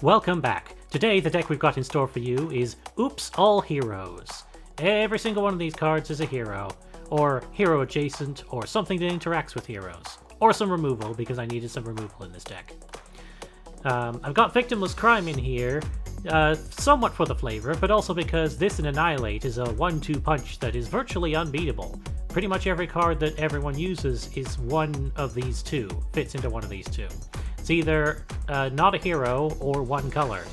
Welcome back. Today the deck we've got in store for you is Oops All Heroes. Every single one of these cards is a hero, or hero adjacent, or something that interacts with heroes. Or some removal, because I needed some removal in this deck. I've got Victimless Crime in here, somewhat for the flavor, but also because this and Annihilate is a 1-2 punch that is virtually unbeatable. Pretty much every card that everyone uses is one of these two, fits into one of these two. It's either not a hero or one color.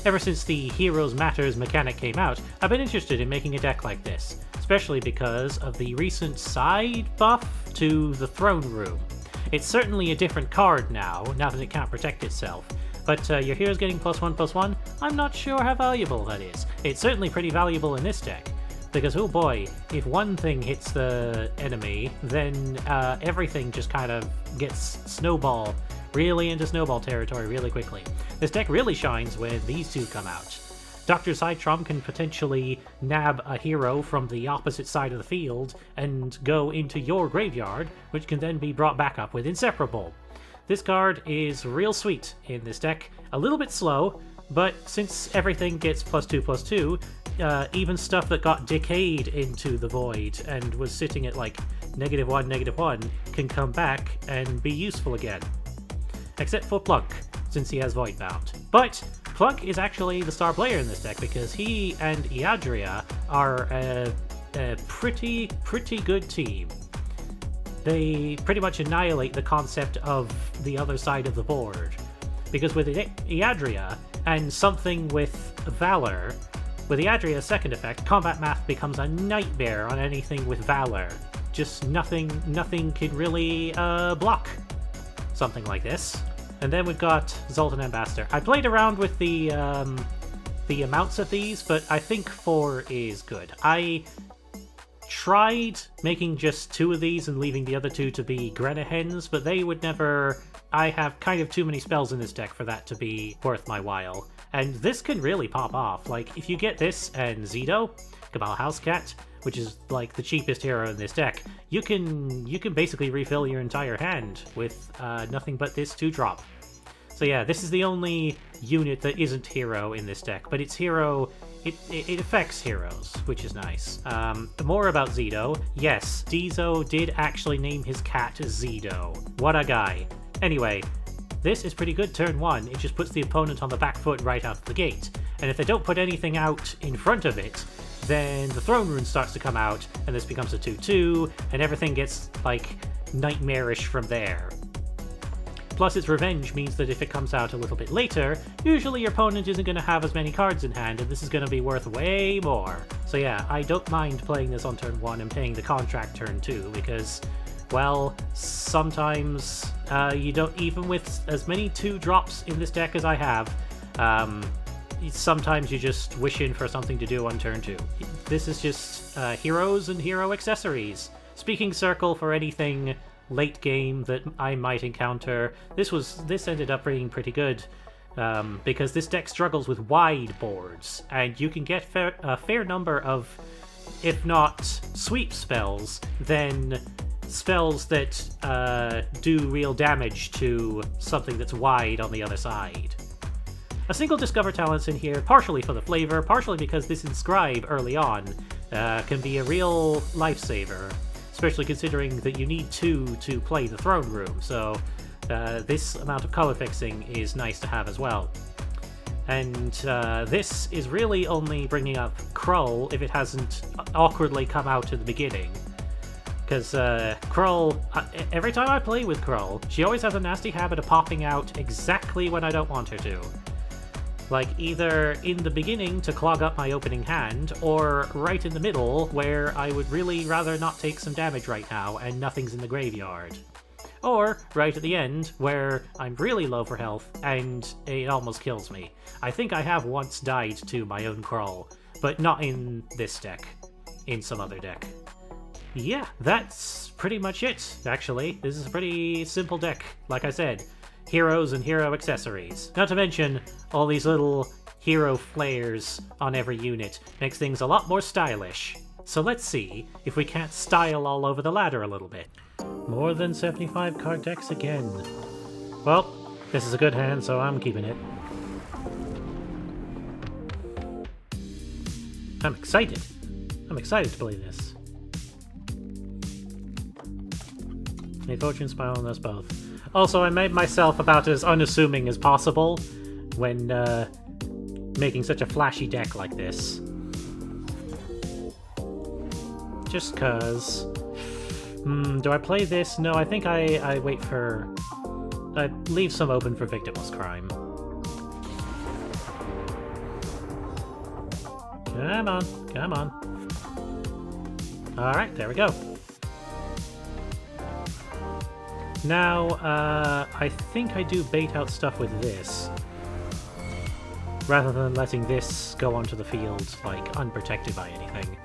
Ever since the Heroes Matters mechanic came out, I've been interested in making a deck like this, especially because of the recent side buff to the Throne Room. It's certainly a different card now that it can't protect itself, but your hero's getting +1/+1, I'm not sure how valuable that is. It's certainly pretty valuable in this deck, because oh boy, if one thing hits the enemy, then everything just kind of gets really into snowball territory really quickly. This deck really shines when these two come out. Dr. Zitrom can potentially nab a hero from the opposite side of the field and go into your graveyard, which can then be brought back up with Inseparable. This card is real sweet in this deck, a little bit slow, but since everything gets +2/+2, even stuff that got decayed into the void and was sitting at like -1/-1 can come back and be useful again. Except for Plunk, since he has Void Bound. But Plunk is actually the star player in this deck because he and Eadria are a pretty good team. They pretty much annihilate the concept of the other side of the board. Because with Eadria and something with Valor, with Eadria's second effect, Combat Math becomes a nightmare on anything with Valor. Just nothing can really block something like this. And then we've got Zoltan Ambassador. I played around with the amounts of these, but I think 4 is good. I tried making just 2 of these and leaving the other 2 to be Grenahens, but they would never... I have kind of too many spells in this deck for that to be worth my while. And this can really pop off. Like, if you get this and Zedo, Cabal Housecat, which is like the cheapest hero in this deck, you can basically refill your entire hand with nothing but this 2-drop. So yeah, this is the only unit that isn't hero in this deck, but it's hero. It affects heroes, which is nice. More about Zedo. Yes, Deezo did actually name his cat Zedo. What a guy. Anyway, this is pretty good turn 1. It just puts the opponent on the back foot right out of the gate. And if they don't put anything out in front of it, then the Throne Rune starts to come out, and this becomes a 2/2, and everything gets, like, nightmarish from there. Plus, its Revenge means that if it comes out a little bit later, usually your opponent isn't going to have as many cards in hand, and this is going to be worth way more. So yeah, I don't mind playing this on turn 1 and paying the contract turn 2, because, well, sometimes you don't, even with as many 2-drops in this deck as I have, sometimes you just wish in for something to do on turn 2. This is just heroes and hero accessories. Speaking Circle for anything late game that I might encounter. This ended up being pretty good because this deck struggles with wide boards, and you can get a fair number of, if not sweep spells, then spells that do real damage to something that's wide on the other side. A single Discover talent's in here, partially for the flavor, partially because this Inscribe early on can be a real lifesaver, especially considering that you need 2 to play the Throne Room, so this amount of color fixing is nice to have as well. And this is really only bringing up Krull if it hasn't awkwardly come out at the beginning. Because Krull, every time I play with Krull, she always has a nasty habit of popping out exactly when I don't want her to. Like, either in the beginning to clog up my opening hand, or right in the middle where I would really rather not take some damage right now and nothing's in the graveyard. Or right at the end where I'm really low for health and it almost kills me. I think I have once died to my own Krull, but not in this deck, in some other deck. Yeah, that's pretty much it, actually. This is a pretty simple deck, like I said. Heroes and hero accessories. Not to mention all these little hero flares on every unit. Makes things a lot more stylish. So let's see if we can't style all over the ladder a little bit. More than 75 card decks again. Well, this is a good hand, so I'm keeping it. I'm excited. I'm excited to play this. May fortune smile on us both. Also, I made myself about as unassuming as possible when making such a flashy deck like this. Just cause... do I play this? No, I think I wait for... I leave some open for victimless crime. Come on, come on. Alright, there we go. Now, I think I do bait out stuff with this, rather than letting this go onto the field, like, unprotected by anything.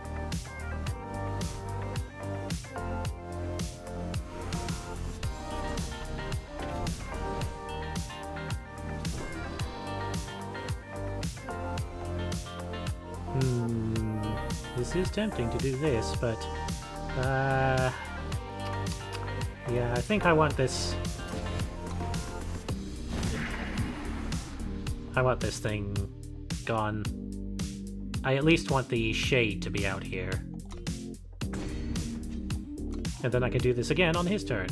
This is tempting to do this, but, yeah, I think I want this... I want this thing gone. I at least want the shade to be out here. And then I can do this again on his turn.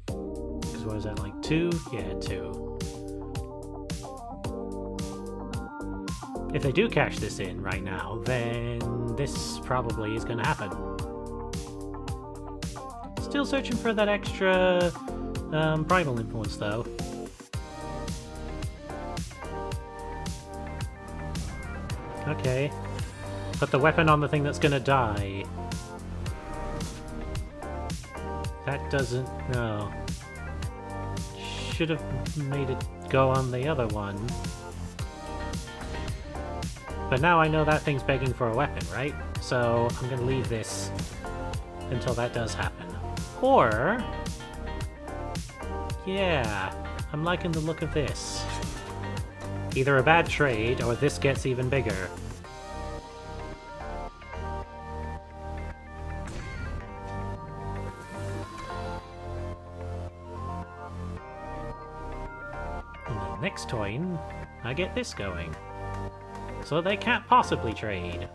Because what is that, like 2? Yeah, 2. If they do cash this in right now, then this probably is going to happen. Still searching for that extra primal influence, though. Okay. Put the weapon on the thing that's going to die. That doesn't... no. Should have made it go on the other one. But now I know that thing's begging for a weapon, right? So I'm gonna leave this until that does happen. Or... yeah, I'm liking the look of this. Either a bad trade, or this gets even bigger. And then next turn, I get this going. So they can't possibly trade.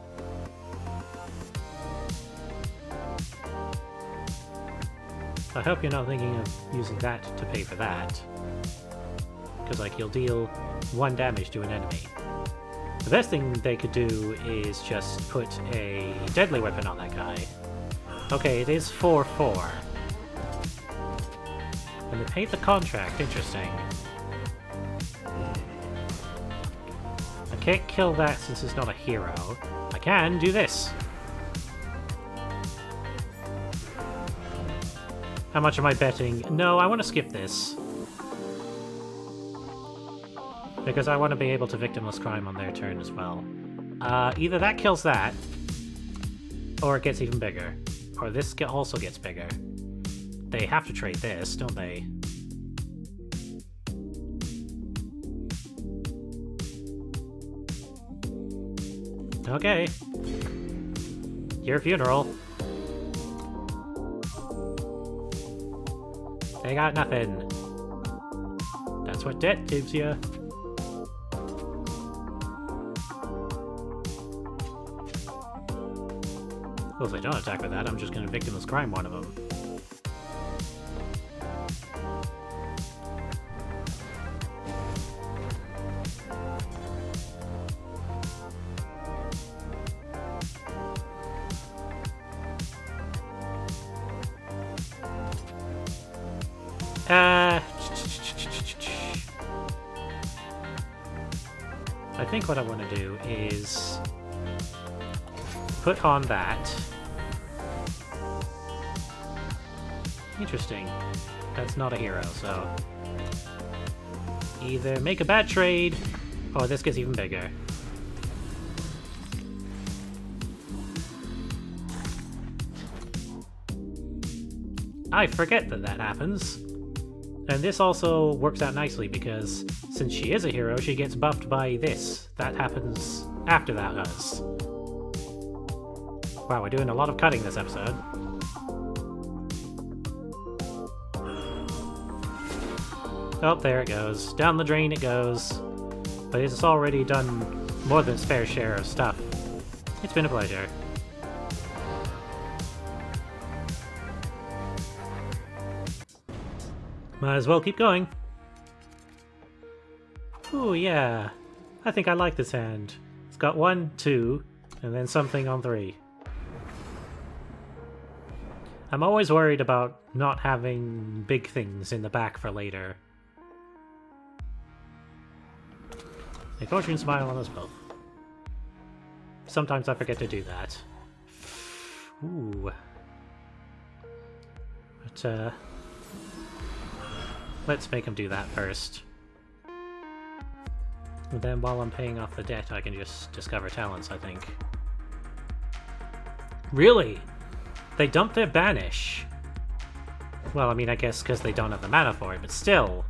I hope you're not thinking of using that to pay for that. Because, like, you'll deal 1 damage to an enemy. The best thing they could do is just put a deadly weapon on that guy. Okay, it is 4/4. And they paid the contract, interesting. I can't kill that since it's not a hero. I can do this. How much am I betting? No, I want to skip this. Because I want to be able to victimless crime on their turn as well. Either that kills that, or it gets even bigger. Or this also gets bigger. They have to trade this, don't they? Okay. Your funeral. They got nothing. That's what debt gives you. Well, if they don't attack with that, I'm just gonna victimless crime one of them. I think what I want to do is put on that. Interesting. That's not a hero, so either make a bad trade, or this gets even bigger. I forget that that happens. And this also works out nicely because since she is a hero, she gets buffed by this. That happens after that does. Wow, we're doing a lot of cutting this episode. Oh, there it goes. Down the drain it goes. But it's already done more than its fair share of stuff. It's been a pleasure. Might as well keep going. Ooh, yeah. I think I like this hand. It's got 1, 2, and then something on 3. I'm always worried about not having big things in the back for later. A fortune smile on us both. Sometimes I forget to do that. Ooh. But, let's make him do that first. And then while I'm paying off the debt, I can just discover talents, I think. Really? They dumped their banish. Well, I mean, I guess because they don't have the mana for it, but still.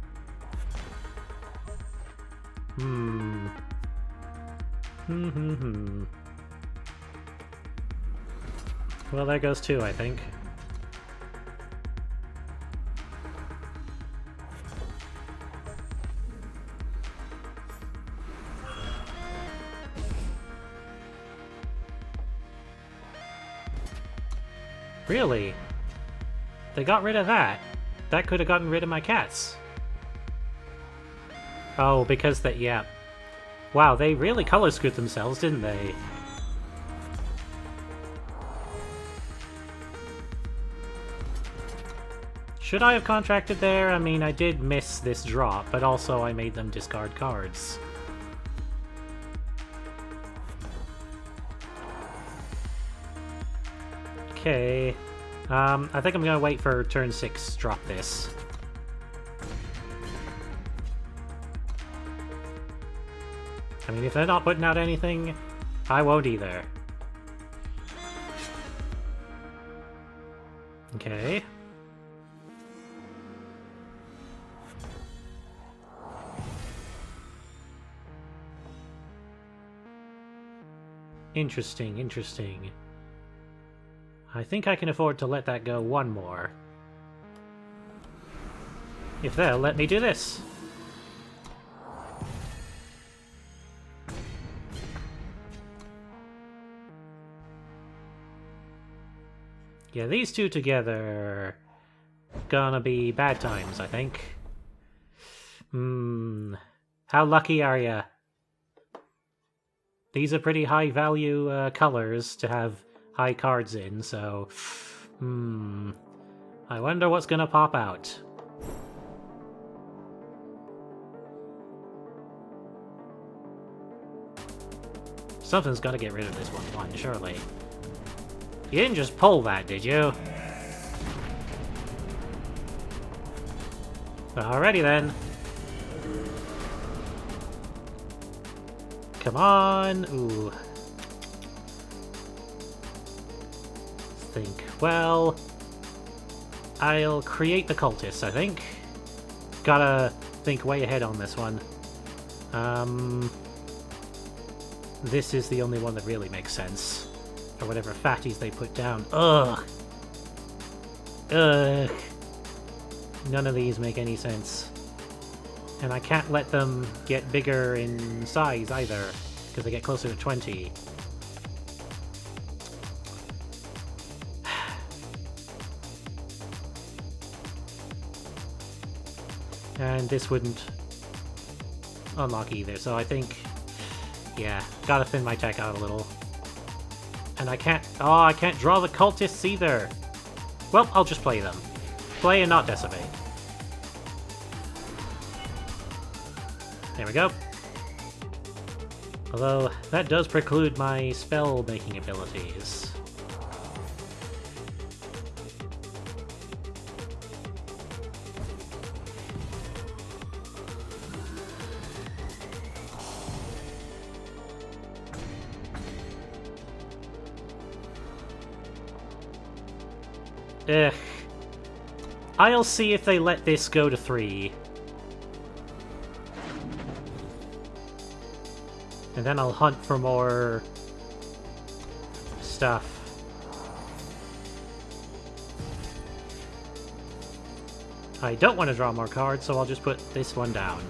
Well, there goes 2, I think. Really? They got rid of that? That could have gotten rid of my cats. Oh, because they... yeah. Wow, they really color screwed themselves, didn't they? Should I have contracted there? I mean, I did miss this drop, but also I made them discard cards. Okay. I think I'm gonna wait for turn 6, drop this. I mean, if they're not putting out anything, I won't either. Okay. Interesting, interesting. I think I can afford to let that go 1 more. If they'll let me do this. Yeah, these two together gonna be bad times, I think. How lucky are ya? These are pretty high value colors to have high cards in, so... I wonder what's gonna pop out. Something's gotta get rid of this one, surely. You didn't just pull that, did you? Alrighty then. Come on! Ooh. Think. Well, I'll create the cultists, I think. Gotta think way ahead on this one. This is the only one that really makes sense. Or whatever fatties they put down. Ugh! Ugh! None of these make any sense. And I can't let them get bigger in size either, because they get closer to 20. And this wouldn't unlock either, so I think, yeah, gotta thin my tech out a little. And I can't, I can't draw the cultists either! Well, I'll just play them. Play and not decimate. There we go. Although, that does preclude my spell-making abilities. Ugh. I'll see if they let this go to 3. And then I'll hunt for more stuff. I don't want to draw more cards, so I'll just put this one down.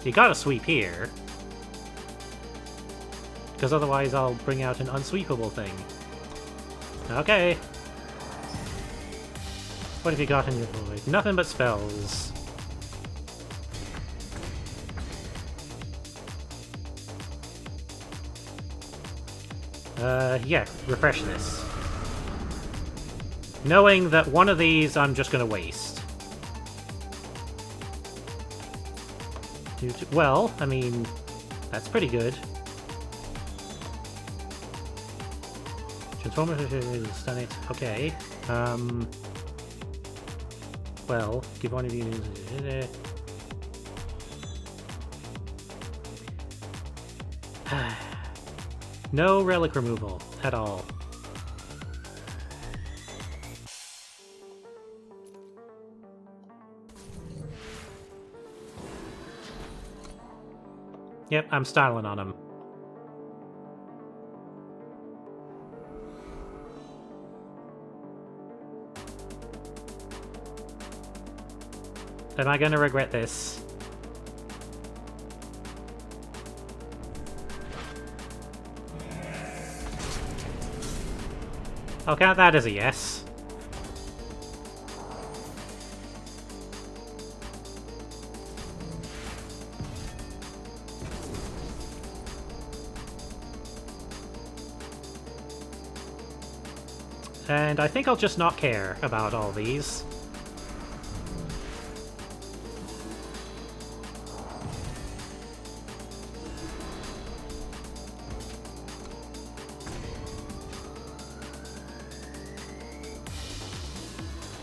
You gotta sweep here. Because otherwise I'll bring out an unsweepable thing. Okay. What have you got in your void? Nothing but spells. Yeah, refresh this. Knowing that one of these I'm just gonna waste. Well, I mean, that's pretty good. Transformer, stun it. Okay. Well, give one of you. No relic removal at all. Yep, I'm styling on him. Am I gonna regret this? I'll count that as a yes. And I think I'll just not care about all these.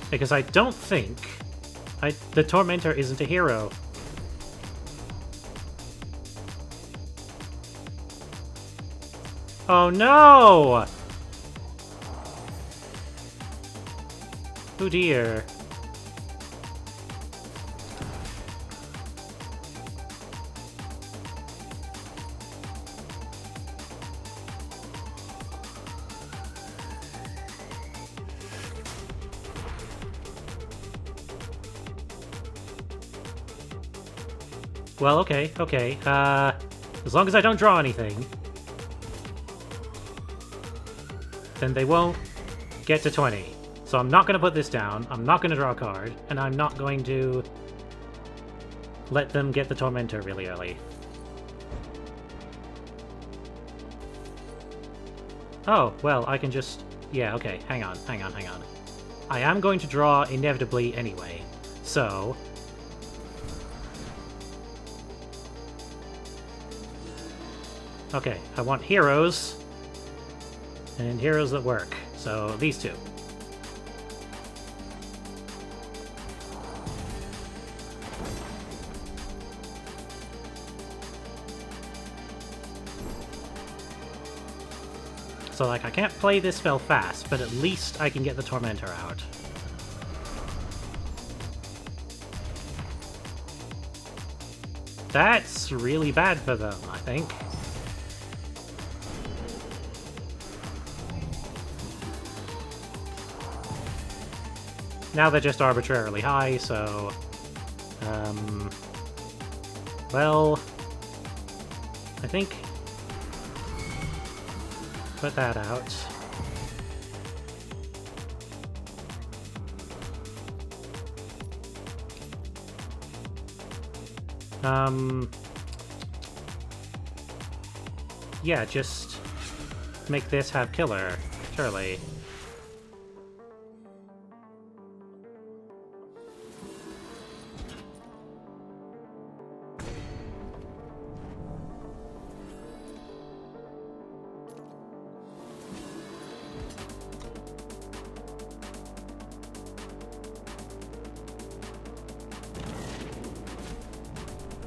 Because I don't think... the Tormentor isn't a hero. Oh no! Oh dear. Well, okay, okay. As long as I don't draw anything, then they won't get to 20. So I'm not going to put this down, I'm not going to draw a card, and I'm not going to let them get the Tormentor really early. Oh, well, I can just... Yeah, okay, hang on. I am going to draw inevitably anyway, so... Okay, I want heroes, and heroes that work, so these two. So, like, I can't play this spell fast, but at least I can get the Tormentor out. That's really bad for them, I think. Now they're just arbitrarily high, so... well... I think... Put that out. Yeah, just... make this have killer, surely.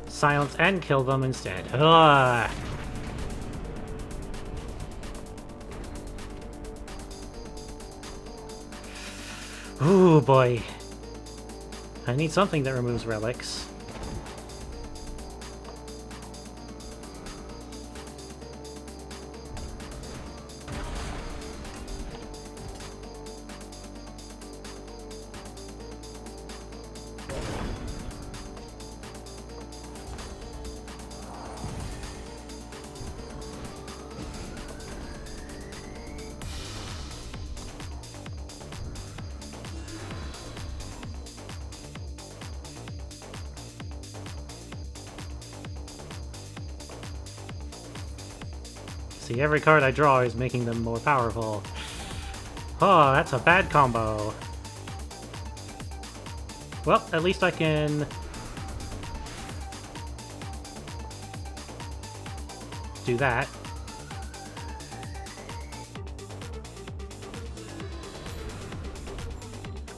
Silence and kill them instead. Ugh. Ooh, boy. I need something that removes relics. See, every card I draw is making them more powerful. Oh, that's a bad combo. Well, at least I can do that.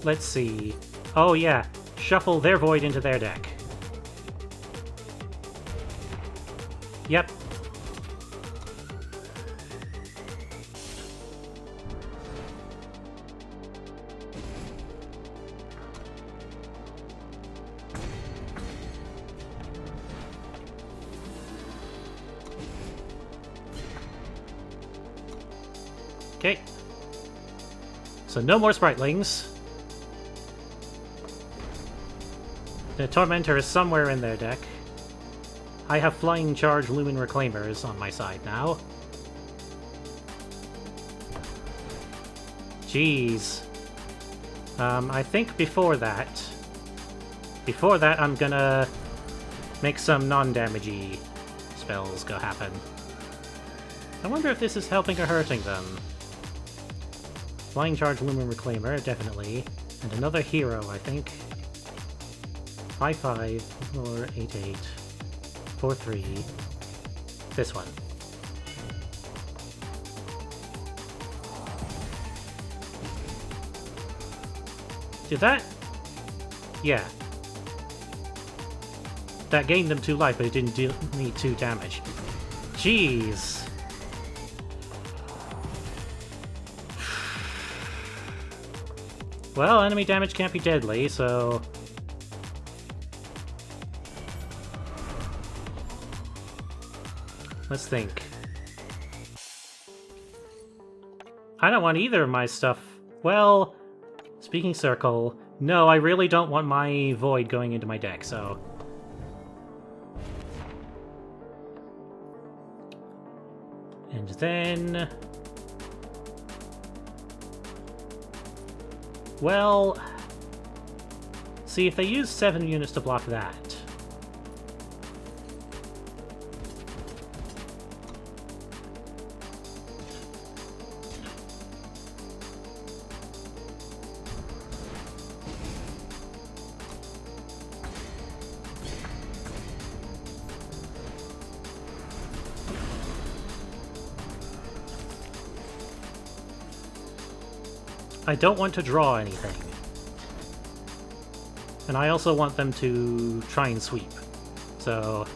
Let's see. Oh yeah, shuffle their Void into their deck. Yep. Okay. So no more Spritlings. The Tormentor is somewhere in their deck. I have Flying Charge Lumen Reclaimers on my side now. Jeez. I think before that I'm gonna make some non-damagey spells go happen. I wonder if this is helping or hurting them. Flying Charge Lumen Reclaimer, definitely. And another hero, I think. 5/5 or 8/8. 4/3. This one. Did that? Yeah. That gained them 2 life, but it didn't do me 2 damage. Jeez. Well, enemy damage can't be deadly, so... Let's think. I don't want either of my stuff. Well, speaking circle, no, I really don't want my Void going into my deck, so... And then... Well... See, if they use 7 units to block that... I don't want to draw anything. And I also want them to try and sweep. So...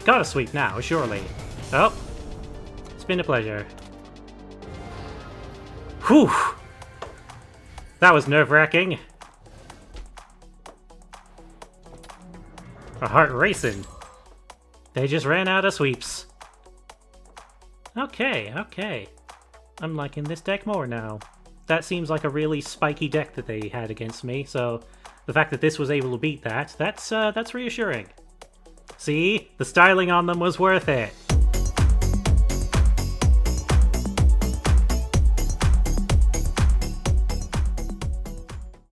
Gotta sweep now, surely. Oh. It's been a pleasure. Whew! That was nerve-wracking. My heart racing. They just ran out of sweeps. Okay, okay. I'm liking this deck more now. That seems like a really spiky deck that they had against me, so the fact that this was able to beat that, that's reassuring. See? The styling on them was worth it.